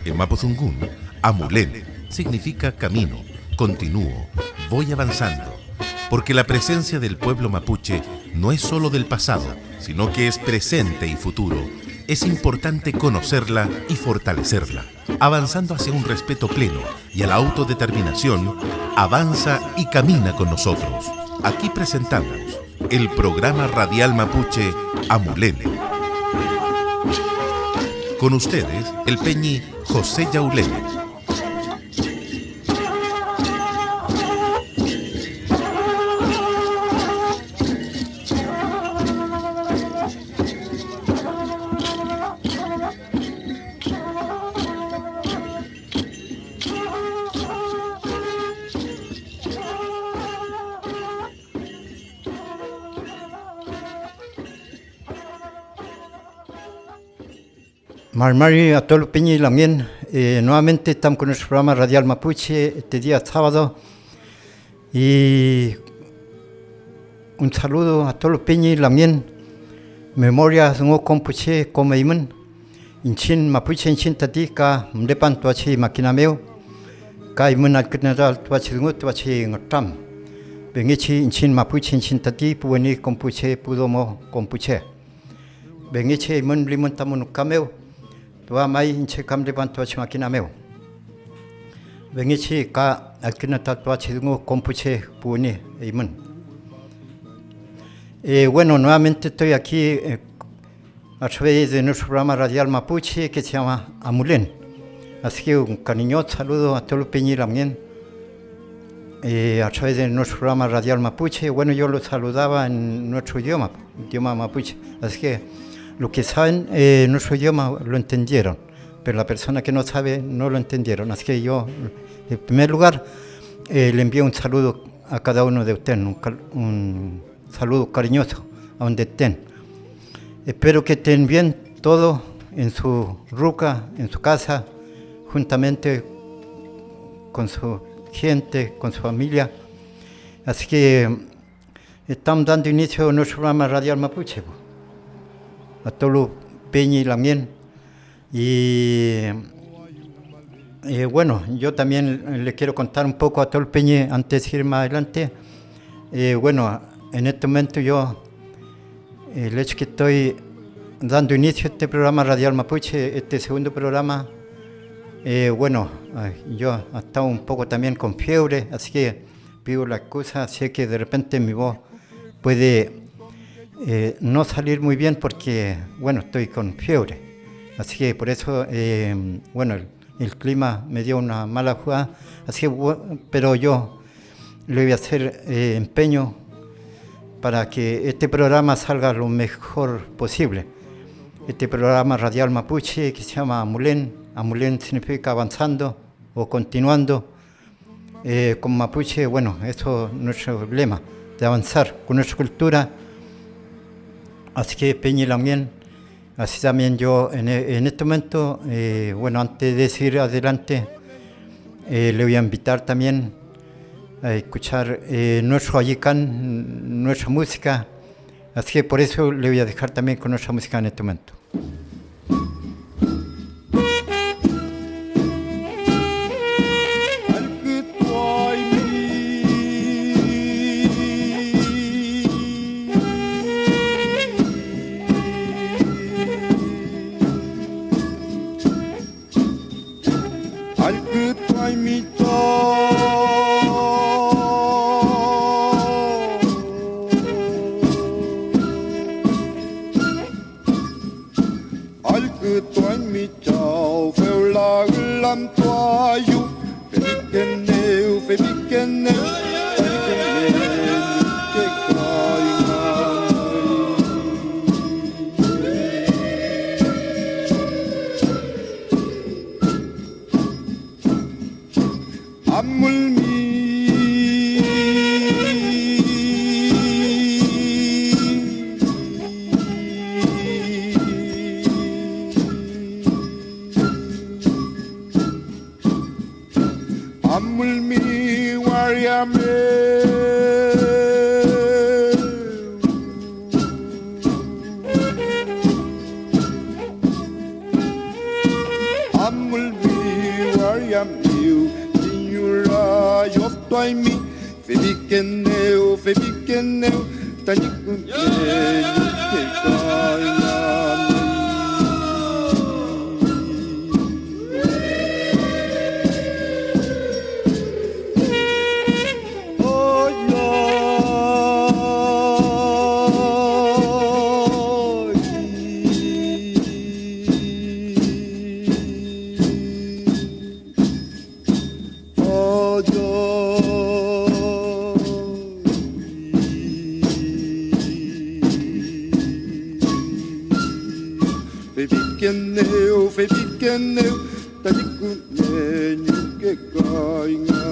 En Mapudungún, Amulén significa camino, continúo, voy avanzando, porque la presencia del pueblo mapuche no es solo del pasado, sino que es presente y futuro. Es importante conocerla y fortalecerla. Avanzando hacia un respeto pleno y a la autodeterminación, avanza y camina con nosotros. Aquí presentamos el programa radial mapuche Amulén. Con ustedes, el peñi José Yaulén. Marmari a todos los peñas y Lamien, nuevamente estamos con nuestro programa Radial Mapuche este día sábado y un saludo a todos los peñas y Lamien, memoria de un compuche como imen, inchin Mapuche inchin tati ka mdepan tuachi makinameo, ka imen al general tuachi dungut tuachi ngotam, bengichi inchin Mapuche inchin tati pueni compuche pudomo compuche, bengichi imen limon tamun kameo. Tua mai inche kamde ban tua chimakina meu. Vengichi ka alkina tua chidungo compuche puni imun. Bueno, nuevamente estoy aquí a través de nuestro programa radial mapuche que se llama Amulén. Así que un cariñoso saludo a todos los peñilamien a través de nuestro programa radial mapuche. Bueno, yo los saludaba en nuestro idioma mapuche. Así que los que saben nuestro idioma lo entendieron, pero la persona que no sabe no lo entendieron. Así que yo, en primer lugar, le envío un saludo a cada uno de ustedes, un saludo cariñoso a donde estén. Espero que estén bien todos en su ruca, en su casa, juntamente con su gente, con su familia. Así que estamos dando inicio a nuestro programa radial mapuche. A todos los peñas y Lamien. Y bueno, yo también le quiero contar un poco a todo el peña antes de ir más adelante. Bueno, en este momento yo, el hecho que estoy dando inicio a este programa Radial Mapuche, este segundo programa, bueno, yo he estado un poco también con fiebre, así que pido la excusa, sé que de repente mi voz puede no salir muy bien porque, bueno, estoy con fiebre. Así que por eso, bueno, el clima me dio una mala jugada. Así que, pero yo le voy a hacer empeño para que este programa salga lo mejor posible. Este programa radial mapuche que se llama Amulén. Amulén significa avanzando o continuando. Con mapuche, bueno, eso es nuestro lema, de avanzar con nuestra cultura. Así que peña y Lamien, así también yo en este momento, bueno, antes de seguir adelante, le voy a invitar también a escuchar nuestro ayicán, nuestra música. Así que por eso le voy a dejar también con nuestra música en este momento. ai mi febikeneu febikeneu tanikun ke kaina febikeneu tanikun ke kaina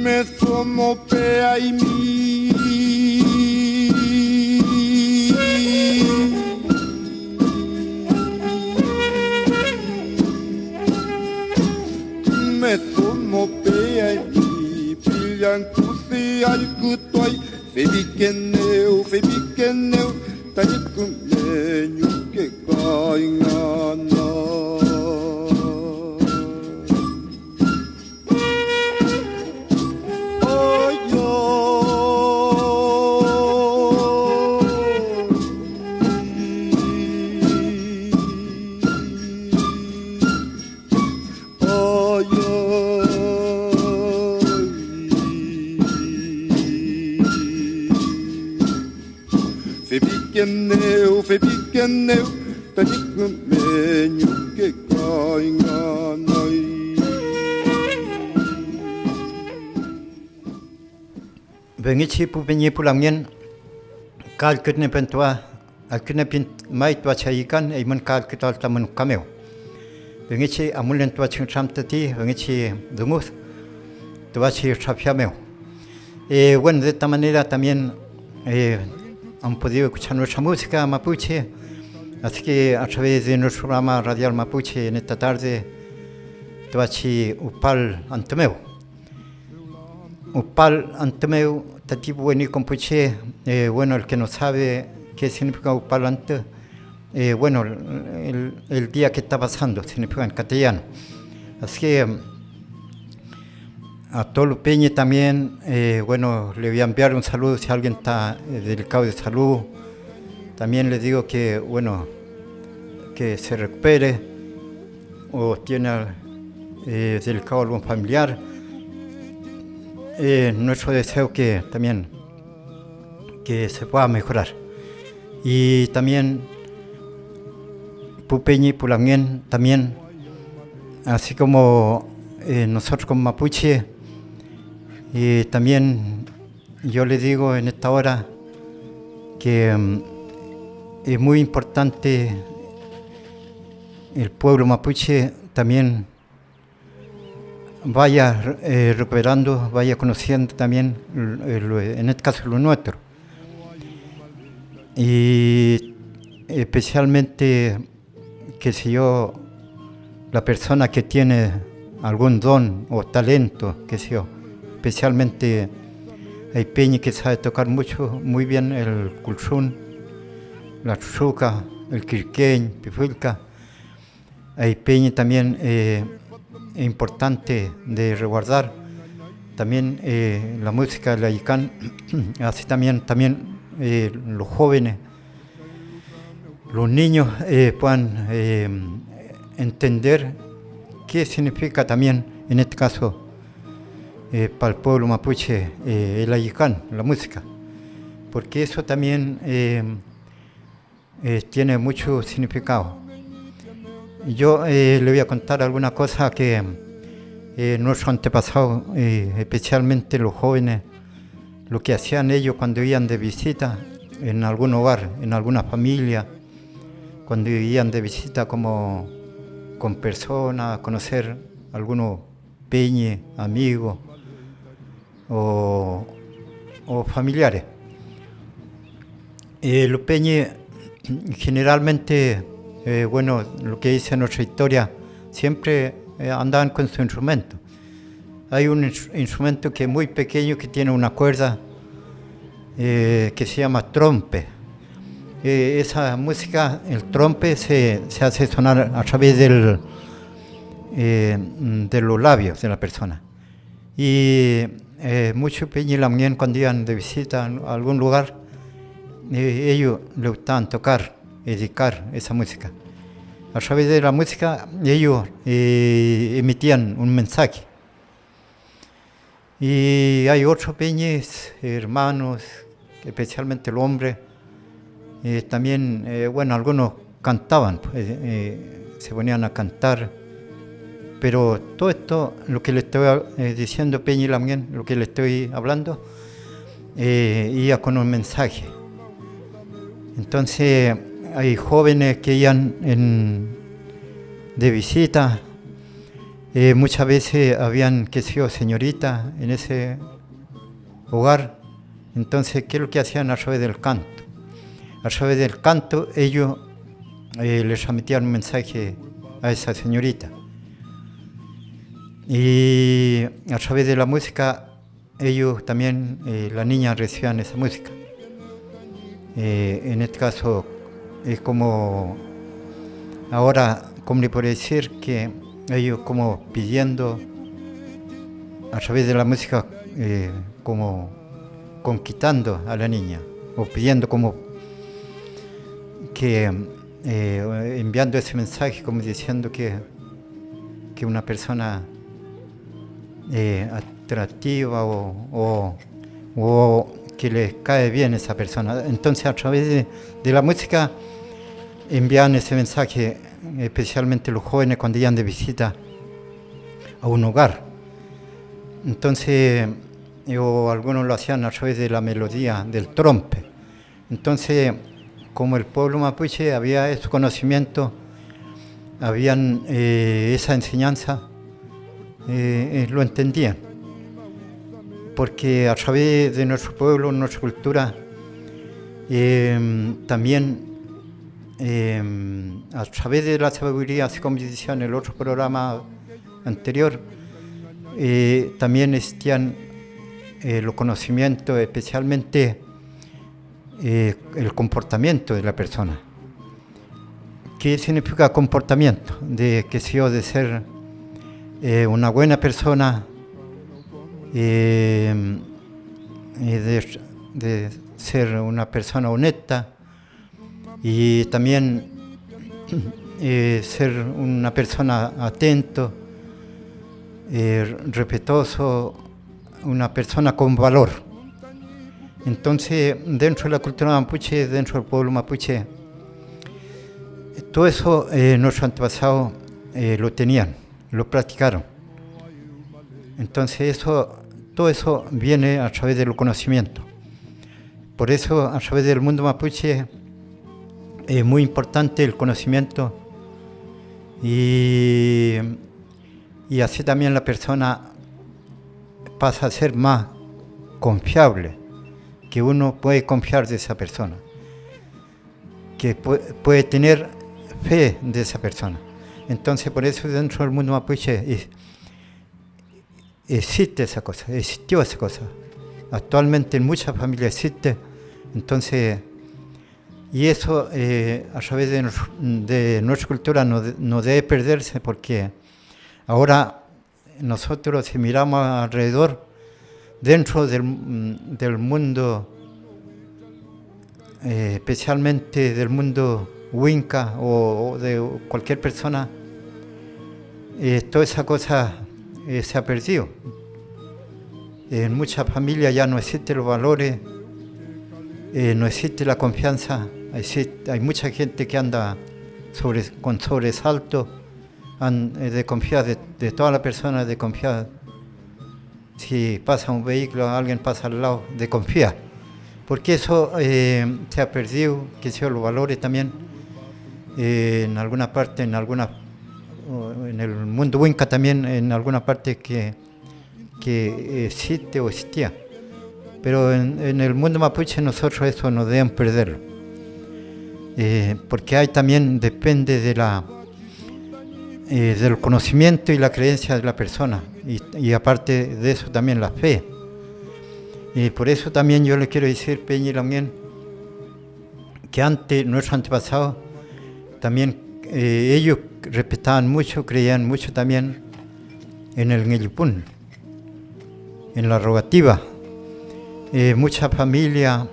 me tomo pe ai mi me tomo pe ai mi pillan kusi al kutoi febikeneu tanikun lenyu ke kaingana febikeneu tanikun lenyu ke kainganai Bengichi pupenyi pulangien kal kutne pentua akune pin mai tua chayikan eiman kal kital tamun kameo bengichi amulen tua chingchamtati bengichi dungus tua chi chapiameo bueno, de esta manera también han podido escuchar nuestra música mapuche, así que a través de nuestro programa radial mapuche en esta tarde, Tuachi Upal Antemeu. Upal Antemeu, Tatibu Weni Compuche, bueno, el que no sabe qué significa Upal Ante, bueno, el día que está pasando, significa en castellano. Así que a todo el Peñe también, bueno, le voy a enviar un saludo si alguien está delicado de salud. También le digo que, bueno, que se recupere o tiene delicado algún familiar. Nuestro deseo que también que se pueda mejorar. Y también Pupeñi, Pulangien, también, así como nosotros como mapuche, y también yo le digo en esta hora que es muy importante el pueblo mapuche también vaya recuperando, vaya conociendo también, en este caso lo nuestro. Y especialmente, que si yo, la persona que tiene algún don o talento, que si yo, especialmente hay peña que sabe tocar muy bien el culchún, la chuchuca, el quirqueñ, pifulca. Hay peña también importante de resguardar, también la música de la yicán, así también los jóvenes, los niños puedan entender qué significa también, en este caso, para el pueblo mapuche, el ayicán, la música, porque eso también tiene mucho significado. Yo le voy a contar alguna cosa que nuestros antepasados, especialmente los jóvenes, lo que hacían ellos cuando iban de visita en algún hogar, en alguna familia, cuando iban de visita como con personas, a conocer algunos peñes, amigos o familiares. Los peñes generalmente, bueno, lo que dice nuestra historia, siempre andaban con su instrumento. Hay un instrumento que es muy pequeño, que tiene una cuerda que se llama trompe. Esa música, el trompe, se hace sonar a través de los labios de la persona. Y muchos peñas también, cuando iban de visita a algún lugar, ellos les gustaban tocar, dedicar esa música. A través de la música ellos emitían un mensaje. Y hay otros peñas, hermanos, especialmente el hombre, también, bueno, algunos cantaban, se ponían a cantar, pero todo esto, lo que le estoy diciendo, Peña y Lamien, lo que le estoy hablando, iba con un mensaje. Entonces, hay jóvenes que iban de visita, muchas veces habían, qué sé yo, señoritas en ese hogar. Entonces, ¿qué es lo que hacían a través del canto? A través del canto ellos les transmitían un mensaje a esa señorita. Y a través de la música ellos también, la niña recibían esa música. En este caso es como, ahora, como le puedo decir, que ellos como pidiendo a través de la música, como conquistando a la niña, o pidiendo como que enviando ese mensaje, como diciendo que una persona atractiva o que les cae bien esa persona. Entonces, a través de la música envían ese mensaje, especialmente los jóvenes cuando iban de visita a un hogar. Entonces, algunos lo hacían a través de la melodía del trompe. Entonces, como el pueblo mapuche había ese conocimiento, habían esa enseñanza, lo entendían. Porque a través de nuestro pueblo, nuestra cultura, también a través de la sabiduría, así como decía en el otro programa anterior, también existían los conocimientos, especialmente el comportamiento de la persona. ¿Qué significa comportamiento? De ser una buena persona, de ser una persona honesta y también ser una persona atento, respetuoso, una persona con valor. Entonces, dentro de la cultura mapuche, dentro del pueblo mapuche, todo eso nuestros antepasados lo tenían, lo practicaron. Entonces, todo eso viene a través del conocimiento. Por eso, a través del mundo mapuche, es muy importante el conocimiento y así también la persona pasa a ser más confiable, que uno puede confiar de esa persona, que puede tener fe de esa persona. Entonces, por eso dentro del mundo mapuche existe esa cosa, existió esa cosa. Actualmente en muchas familias existe. Entonces, y eso a través de nuestra cultura no debe perderse, porque ahora nosotros, si miramos alrededor, dentro del mundo, especialmente del mundo huinca o de cualquier persona, toda esa cosa se ha perdido. En muchas familias ya no existen los valores, no existe la confianza, hay mucha gente que anda con sobresalto, de confiar de toda la persona, de confiar. Si pasa un vehículo, alguien pasa al lado, de confiar. Porque eso se ha perdido, que son los valores también, en alguna parte, en el mundo huinca también, en alguna parte que existe o existía. Pero en el mundo mapuche nosotros eso no debemos perderlo. porque hay también, depende de del conocimiento y la creencia de la persona, y aparte de eso también la fe. Y por eso también yo le quiero decir, Peña y Lamien, que antes, nuestros antepasados, también ellos respetaban mucho, creían mucho también en el Ñeyipún, en la rogativa. Mucha familia,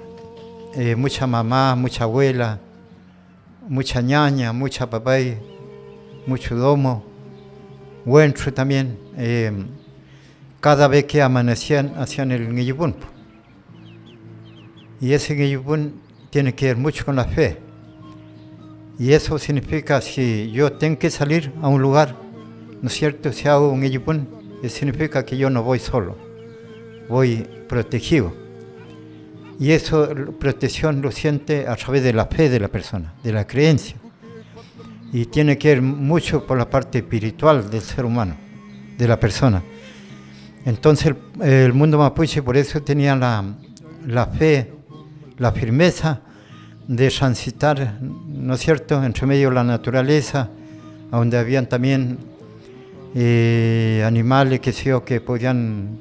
mucha mamá, mucha abuela, mucha ñaña, mucha papá, mucho domo, huentro también. Cada vez que amanecían, hacían el Ñeyipún. Y ese Ñeyipún tiene que ver mucho con la fe. Y eso significa, si yo tengo que salir a un lugar, ¿no es cierto? Si hago un Ñeyipún, significa que yo no voy solo, voy protegido. Y eso, protección, lo siente a través de la fe de la persona, de la creencia. Y tiene que ver mucho por la parte espiritual del ser humano, de la persona. Entonces el mundo mapuche por eso tenía la fe, la firmeza de transitar, ¿no es cierto?, entre medio de la naturaleza, donde habían también animales que podían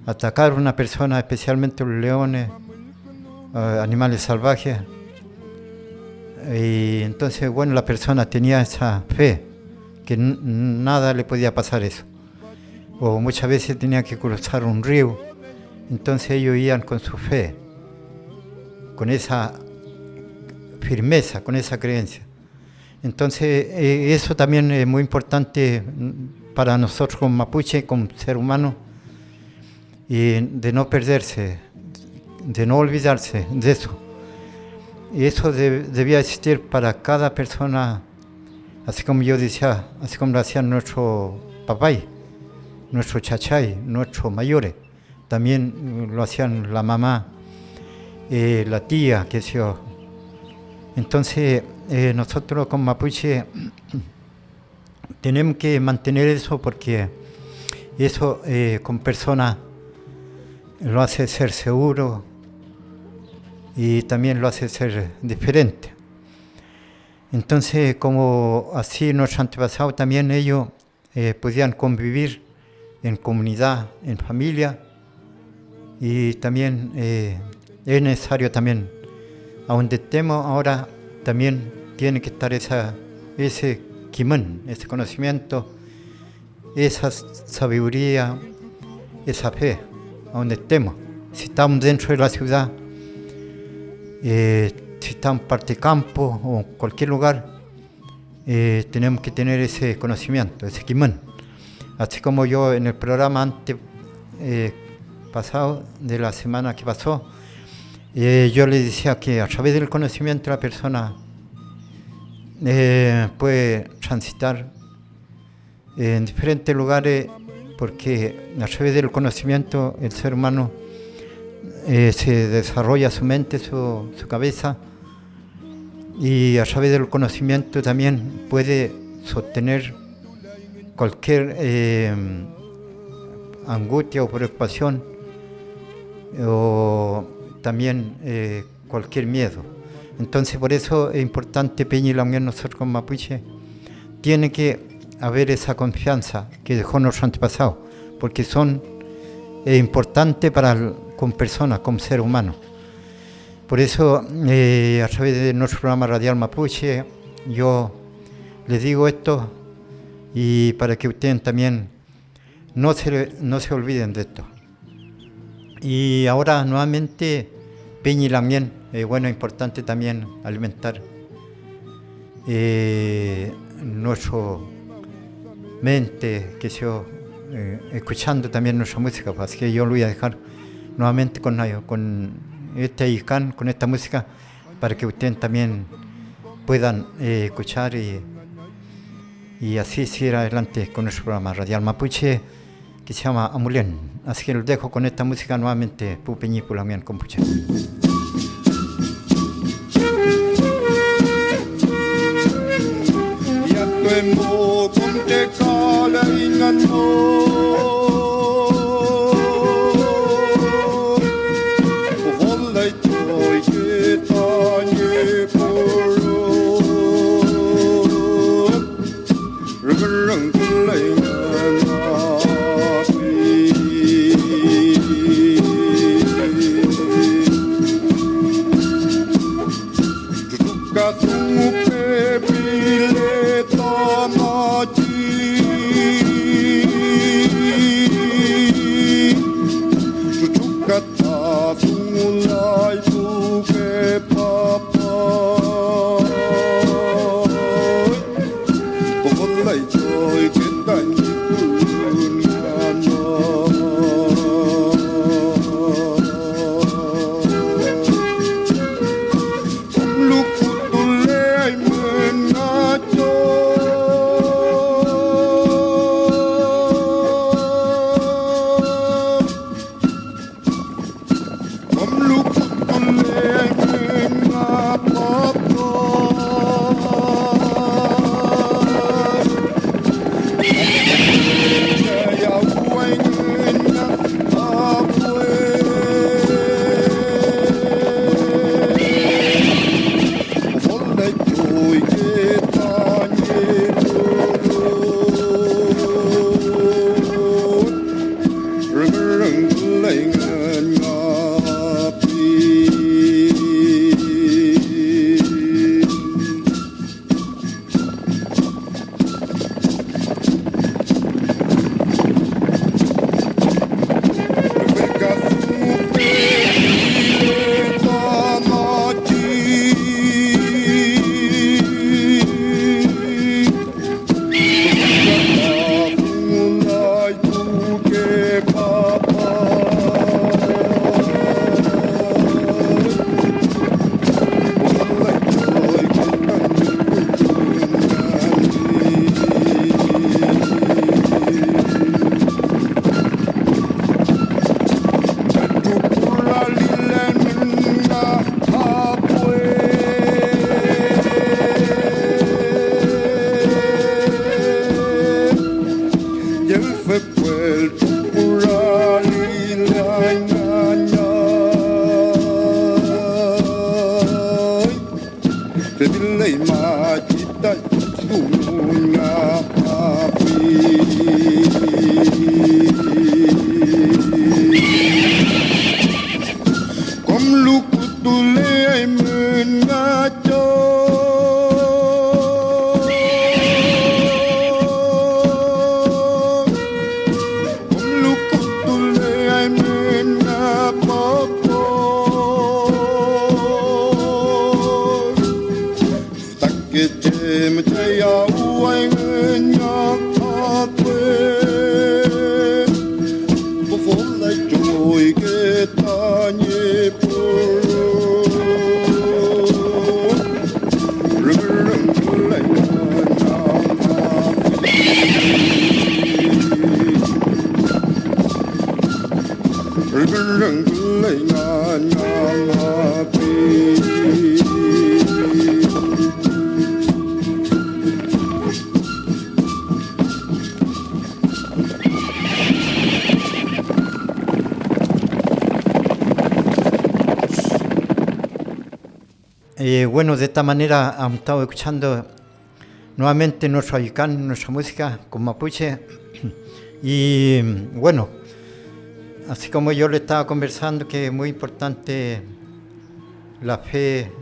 atacar a una persona, especialmente los leones, animales salvajes. Y entonces, bueno, la persona tenía esa fe, que nada le podía pasar eso. O muchas veces tenía que cruzar un río, entonces ellos iban con su fe, con esa firmeza, con esa creencia. Entonces eso también es muy importante para nosotros como mapuche, como ser humano, y de no perderse, de no olvidarse de eso. Y eso debía existir para cada persona, así como yo decía, así como lo hacían nuestro papay, nuestro chachay, nuestros mayores. También lo hacían la mamá, la tía, qué sé yo. Entonces nosotros como mapuche tenemos que mantener eso, porque eso con personas lo hace ser seguro y también lo hace ser diferente. Entonces, como así nuestros antepasados también ellos podían convivir en comunidad, en familia, y también es necesario también, a donde estemos ahora, también tiene que estar ese quimán, ese conocimiento, esa sabiduría, esa fe, a donde estemos. Si estamos dentro de la ciudad, si estamos en parte campo o cualquier lugar, tenemos que tener ese conocimiento, ese quimán. Así como yo en el programa pasado, de la semana que pasó, yo le decía que a través del conocimiento la persona puede transitar en diferentes lugares, porque a través del conocimiento el ser humano se desarrolla su mente, su cabeza, y a través del conocimiento también puede sostener cualquier angustia o preocupación, o también cualquier miedo. Entonces por eso es importante, Peña y Lamien, nosotros como mapuche, tiene que haber esa confianza que dejó nuestro antepasado, porque son importantes como personas, como ser humano. Por eso a través de nuestro programa radial mapuche yo les digo esto, y para que ustedes también no se olviden de esto. Y ahora nuevamente, Peña y Lamien, bueno, es importante también alimentar nuestra mente, escuchando también nuestra música. Así que yo lo voy a dejar nuevamente con este icán, con esta música, para que ustedes también puedan escuchar y así seguir adelante con nuestro programa radial mapuche, que se llama Amulén. Así que los dejo con esta música nuevamente, Pupeñi Pulamian Compuche. Tuemo con te cala ingano Hollai toi ke tanye joy kita nyipun Bueno, de esta manera hemos estado escuchando nuevamente nuestro ayicán, nuestra música con mapuche. Y bueno, así como yo le estaba conversando, que es muy importante la fe,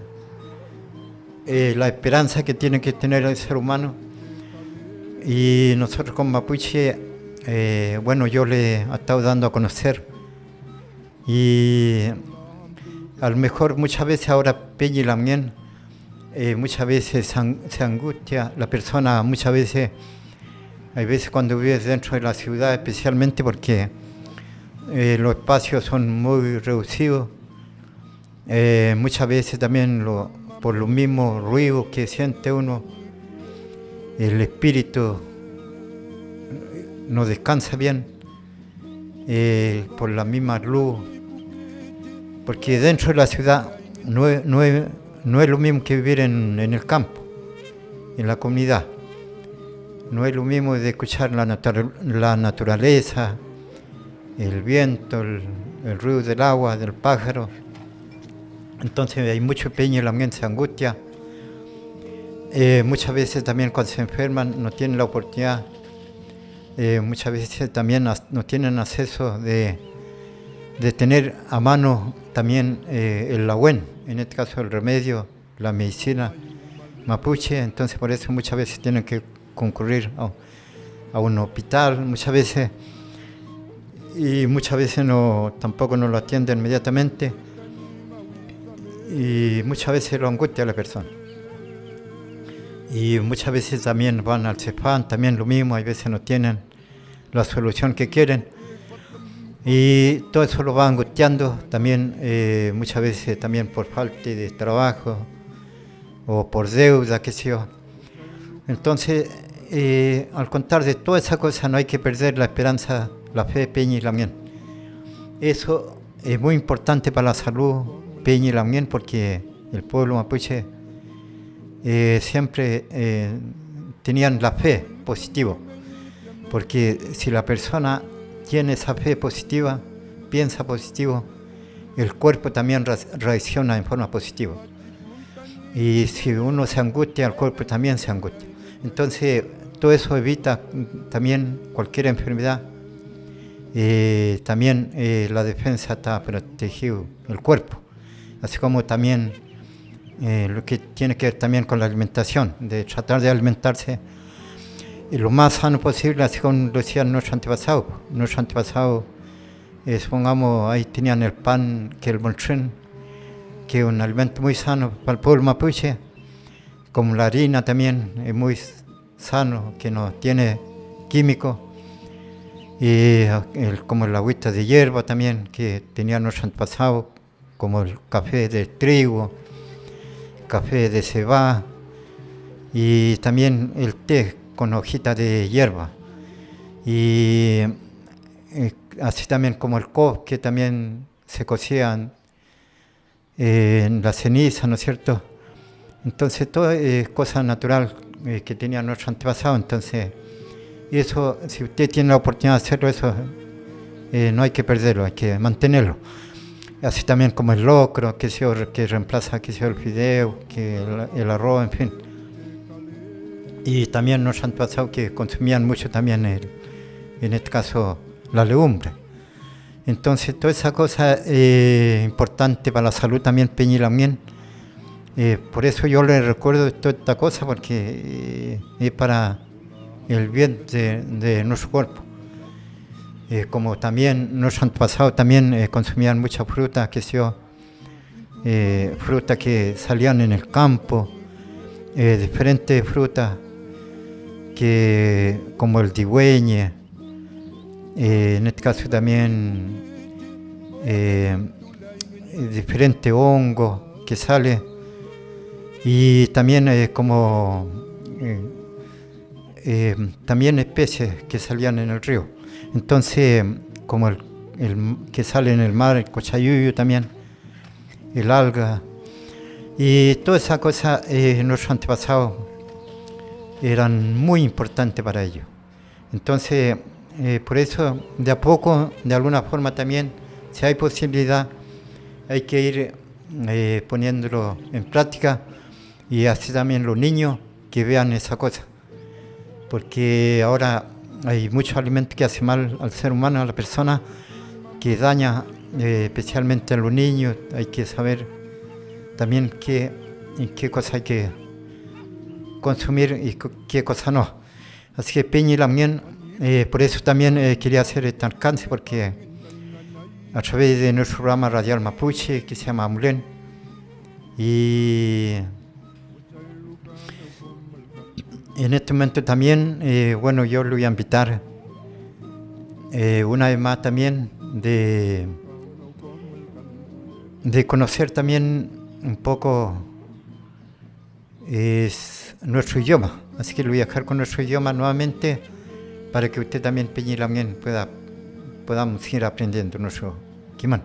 la esperanza que tiene que tener el ser humano. Y nosotros con mapuche, bueno, yo le he estado dando a conocer. Y a lo mejor muchas veces ahora Peña y Lamien, muchas veces se angustia la persona, muchas veces, hay veces cuando vives dentro de la ciudad, especialmente porque los espacios son muy reducidos, muchas veces también por los mismos ruidos que siente uno, el espíritu no descansa bien, por la misma luz, porque dentro de la ciudad no es lo mismo que vivir en el campo, en la comunidad. No es lo mismo de escuchar la naturaleza, el viento, el ruido del agua, del pájaro. Entonces hay mucho empeño en la mente, se angustia. Muchas veces también cuando se enferman no tienen la oportunidad, muchas veces también no tienen acceso de tener a mano también el lahuén, en este caso el remedio, la medicina mapuche. Entonces por eso muchas veces tienen que concurrir a un hospital, muchas veces, y muchas veces tampoco no lo atienden inmediatamente, y muchas veces lo angustia a la persona. Y muchas veces también van al CEFAM, también lo mismo, hay veces no tienen la solución que quieren. Y todo eso lo va angustiando también, muchas veces también por falta de trabajo o por deuda, qué sé yo. Entonces, al contar de toda esa cosa, no hay que perder la esperanza, la fe, Peña y Lamien. Eso es muy importante para la salud, Peña y Lamien, porque el pueblo mapuche siempre tenían la fe positiva, porque si la persona tiene esa fe positiva, piensa positivo, el cuerpo también reacciona en forma positiva. Y si uno se angustia, el cuerpo también se angustia. Entonces, todo eso evita también cualquier enfermedad. También la defensa está protegido, el cuerpo. Así como también lo que tiene que ver también con la alimentación, de tratar de alimentarse lo más sano posible, así como decían nuestros antepasados. Nuestros antepasados, supongamos, ahí tenían el pan, que el molchén, que es un alimento muy sano para el pueblo mapuche, como la harina también es muy sano, que no tiene químicos, y como el agüita de hierba también, que tenían nuestros antepasados, como el café de trigo, café de cebada, y también el té con hojitas de hierba, y así también como el cob, que también se cocían en la ceniza, ¿no es cierto? Entonces todo es cosa natural que tenían nuestros antepasados. Entonces eso, si usted tiene la oportunidad de hacerlo, eso no hay que perderlo, hay que mantenerlo. Así también como el locro, que reemplaza el fideo, que el arroz, en fin. Y también nuestros antepasados que consumían mucho también, en este caso, la legumbre. Entonces, toda esa cosa es importante para la salud también, Peña y Lamien. Por eso yo les recuerdo toda esta cosa, porque es para el bien de nuestro cuerpo. Como también nuestros antepasados también consumían mucha fruta, fruta que salían en el campo, diferentes frutas, como el digüeñe, en este caso también diferentes hongos que sale, y también también especies que salían en el río. Entonces, como el que sale en el mar, el cochayuyo también, el alga, y toda esa cosa, nuestros antepasados eran muy importantes para ellos. Entonces, por eso, de a poco, de alguna forma también, si hay posibilidad, hay que ir poniéndolo en práctica, y así también los niños que vean esa cosa. Porque ahora hay muchos alimentos que hacen mal al ser humano, a la persona, que daña especialmente a los niños. Hay que saber también en qué cosa hay que consumir y qué cosa no. Así que Peña y Lamien, por eso también quería hacer este alcance, porque a través de nuestro programa radial mapuche, que se llama Amulén, y en este momento también, bueno, yo le voy a invitar una vez más también de conocer también un poco nuestro idioma. Así que lo voy a dejar con nuestro idioma nuevamente, para que usted también, Peña y Lamien, podamos ir aprendiendo nuestro quimán.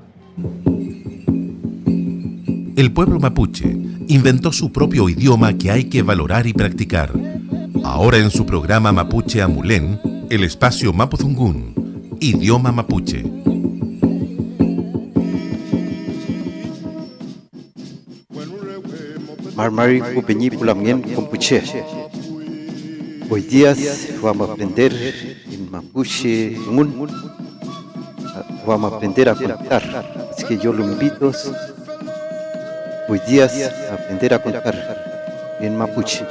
El pueblo mapuche inventó su propio idioma que hay que valorar y practicar. Ahora en su programa Mapuche Amulén, el espacio Mapudungun, idioma mapuche. Marmari Upeñi Pulamien Compuche. Hoy día vamos a aprender en Mapuche Ngun. Vamos a aprender a contar. Así que yo lo invito hoy día a aprender a contar en Mapuche.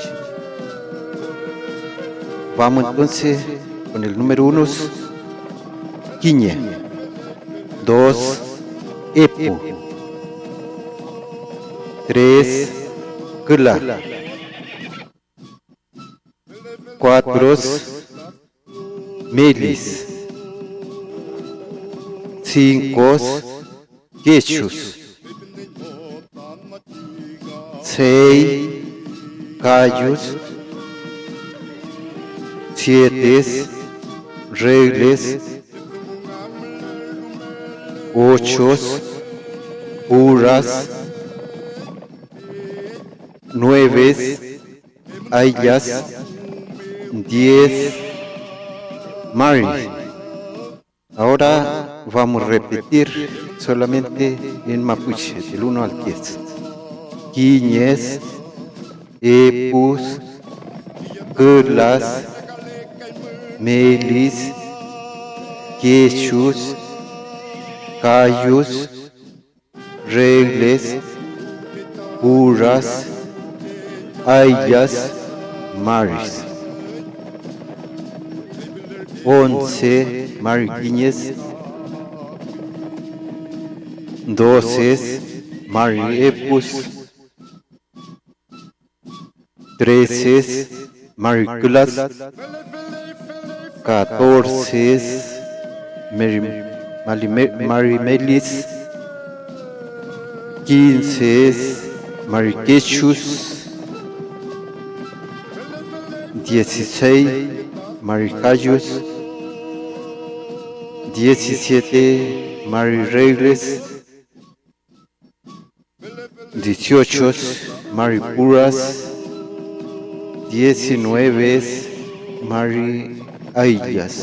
Vamos entonces con el número 1, Quiñe, 2, Epo, 3, Kela, cuatros, melis, cinco, quechus, seis, callos, siete, regles, ocho, puras, nueve, ayas, 10, mari. Ahora vamos a repetir solamente en mapuche, del 1 al 10. Quiñes, epus, curlas, melis, quechus, callos, regles, puras, ayas, maris. 11 mariquiñes, 12 mariepus, 13 mariculas, 14 marimelis, 15 mariquechus, 16 maricayos, 17 mariregles, 18 maripuras, 19 mariayas,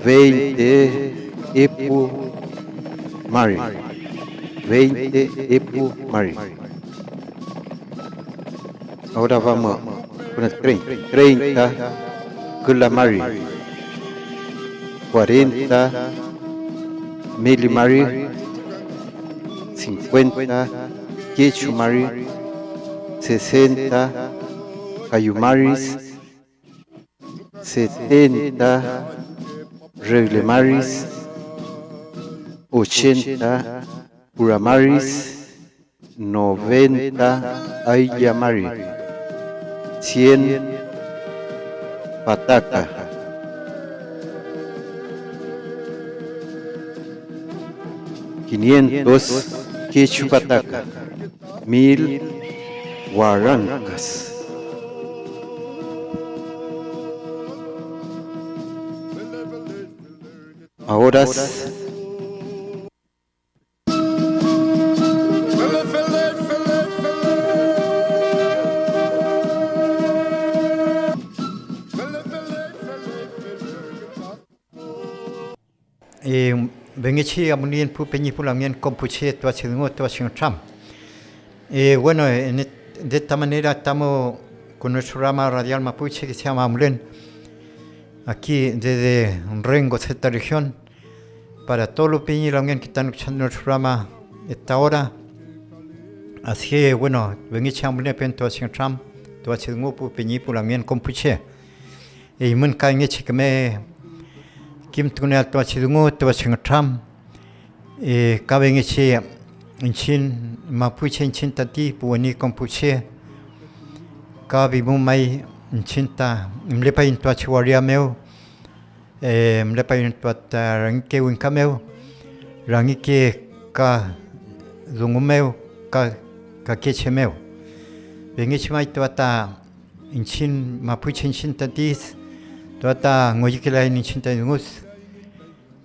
20 epu mari, 20 epu mari. Ahora vamos con el 30. 30 Kulamari, 40 Milimari, 50 Quechumari, 60 Cayumaris, 70 Reglemaris, 80 Puramaris, 90 Ayamari, 100 Pataca, 500 Quechupataca, 1000 Huarancas. Ahora Vengechi amunien pu peñi pulamien compuche tu achingo tu achingcham. Bueno, de esta manera estamos con nuestro programa radial mapuche que se llama Amulen, aquí desde Rengo, esta región, para todos los peñi pulamien que están escuchando nuestro programa esta hora. Así que bueno, vengechi amulen pen tu achingcham, tu achingo pu peñi pulamien compuche. Y mun kaingechi que me Kim tunel tu achidungu tu achingcham kabengechi inchin mapuche inchin tati puani compuche kabimu mai inchinta mlepa in tu achiwaria meu mlepa in tu ranke winka meu rangike ka zungu meu ka keche meu bengechi mai tu ata inchin mapuche inchin tatis tuata ngojikila ni cinta ngus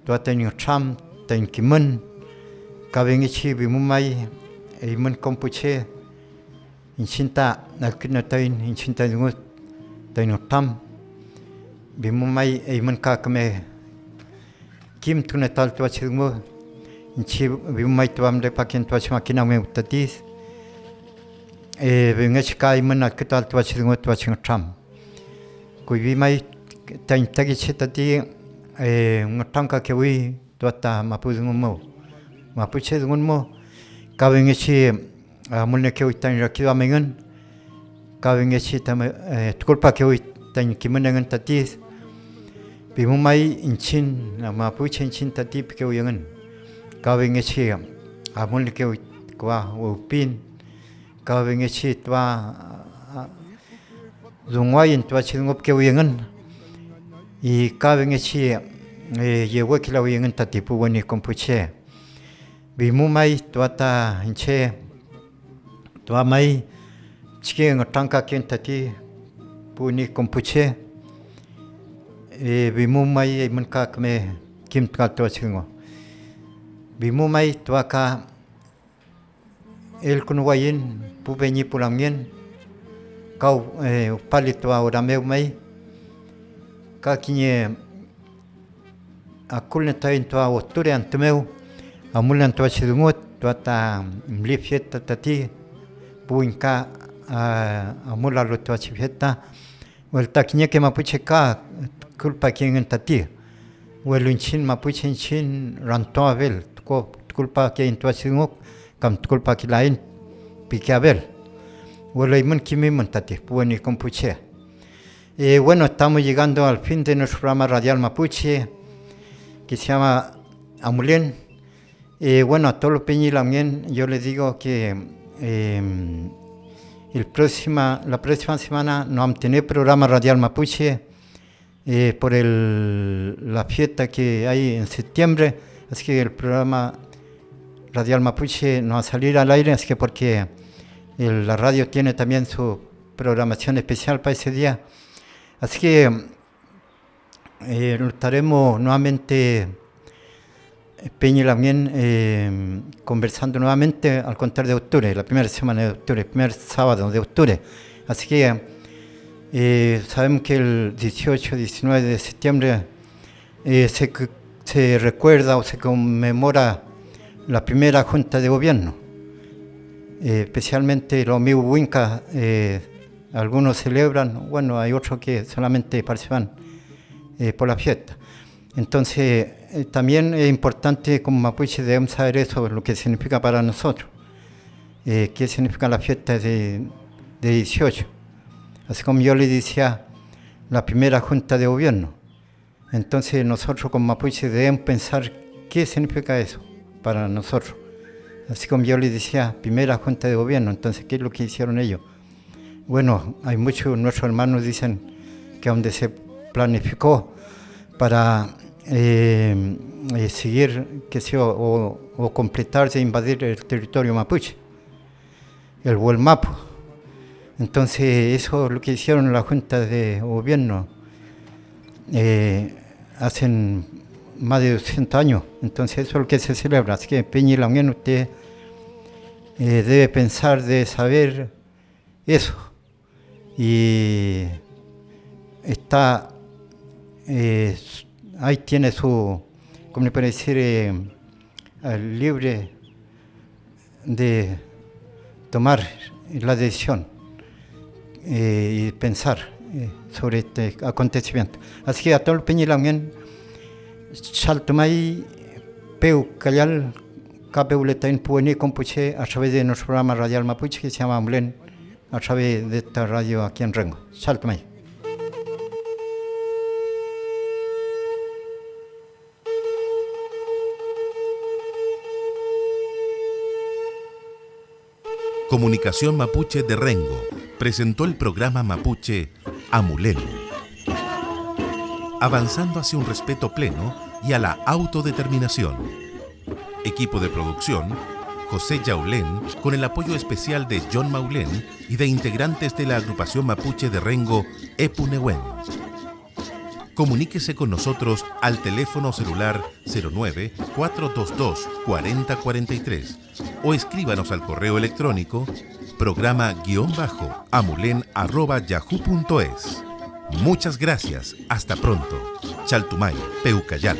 tuata ni cham tan kimun kabengichi bimumai imun kompuche in cinta nakina tain in cinta ngus tan tam bimumai imun ka kame kim tuna tal tua chungu in chi bimumai tuam de pakin tua chmakina me utatis bengichi ka imun nakita tua chungu tua cham kui mai tan tagi chetati ngatanka kewi tuata mapuzungumo mapuche zungumo kawengechi mulne kewi tan rakiwa mengen kawengechi tam tukulpa kewi tan kimenengen tatis bimumai inchin mapuche inchin tati kewi yengen kawengechi mulne kewi kwa upin kawengechi twa zungwai en tuachi ngop ke uyengan y caben echi yewe que la uyengan tatipu wani kompuche bimumai tuata inche tuamai chike ngatanka ken tati puni kompuche bimumai manka kme kim tka tuachi ngo bimumai tuaka el kunwayin pubeni pulamien kau palito ahora mai ka kinye akul neta into octubre antemeu amul neta chidungot tuata mlifieta tati buinka amula lo tuata chifieta vuelta kinye que mapuche ka culpa quien tati vuelunchin mapuche chin ranto abel ko culpa que into chidungot kam culpa que lain pique abel vueluimun kimi montati bueni compuche. Bueno, estamos llegando al fin de nuestro programa radial mapuche que se llama Amulén. Bueno, a todos los peñilamien yo les digo que la próxima semana no vamos a tener programa radial mapuche por la fiesta que hay en septiembre, así que el programa radial mapuche no va a salir al aire, así que porque la radio tiene también su programación especial para ese día. Así que estaremos nuevamente, Peñilamien, conversando nuevamente al contar de octubre, la primera semana de octubre, el primer sábado de octubre. Así que sabemos que el 18-19 de septiembre se recuerda o se conmemora la primera junta de gobierno, especialmente los amigos Huinca. Algunos celebran, bueno, hay otros que solamente participan por la fiesta. Entonces, también es importante como mapuche debemos saber eso, lo que significa para nosotros, qué significa la fiesta de 18. Así como yo le decía, la primera junta de gobierno. Entonces, nosotros como mapuche debemos pensar qué significa eso para nosotros. Así como yo le decía, primera junta de gobierno, entonces, ¿qué es lo que hicieron ellos? Bueno, hay muchos nuestros hermanos dicen que donde se planificó para seguir, que sea, o completarse, invadir el territorio mapuche, el Huelmapo. Entonces, eso es lo que hicieron en la Junta de Gobierno hace más de 200 años. Entonces, eso es lo que se celebra. Así que Peñilamien, usted debe pensar, de saber eso. Y está, ahí tiene su, como le puede decir, libre de tomar la decisión y pensar sobre este acontecimiento. Así que a todo el Peñilamien, Chaltumay, Peu Cayal, Capeuletain Pueni Compuche, a través de nuestro programa radial mapuche que se llama Amulén, a través de esta radio aquí en Rengo. Chaltumay. Comunicación Mapuche de Rengo presentó el programa mapuche Amulén, avanzando hacia un respeto pleno y a la autodeterminación. Equipo de producción: José Yaulén, con el apoyo especial de John Maulén y de integrantes de la agrupación mapuche de Rengo, Epunehuen. Comuníquese con nosotros al teléfono celular 09-422-4043 o escríbanos al correo electrónico programa-amulen@yahoo.es. Muchas gracias. Hasta pronto. Chaltumay, Peucayal.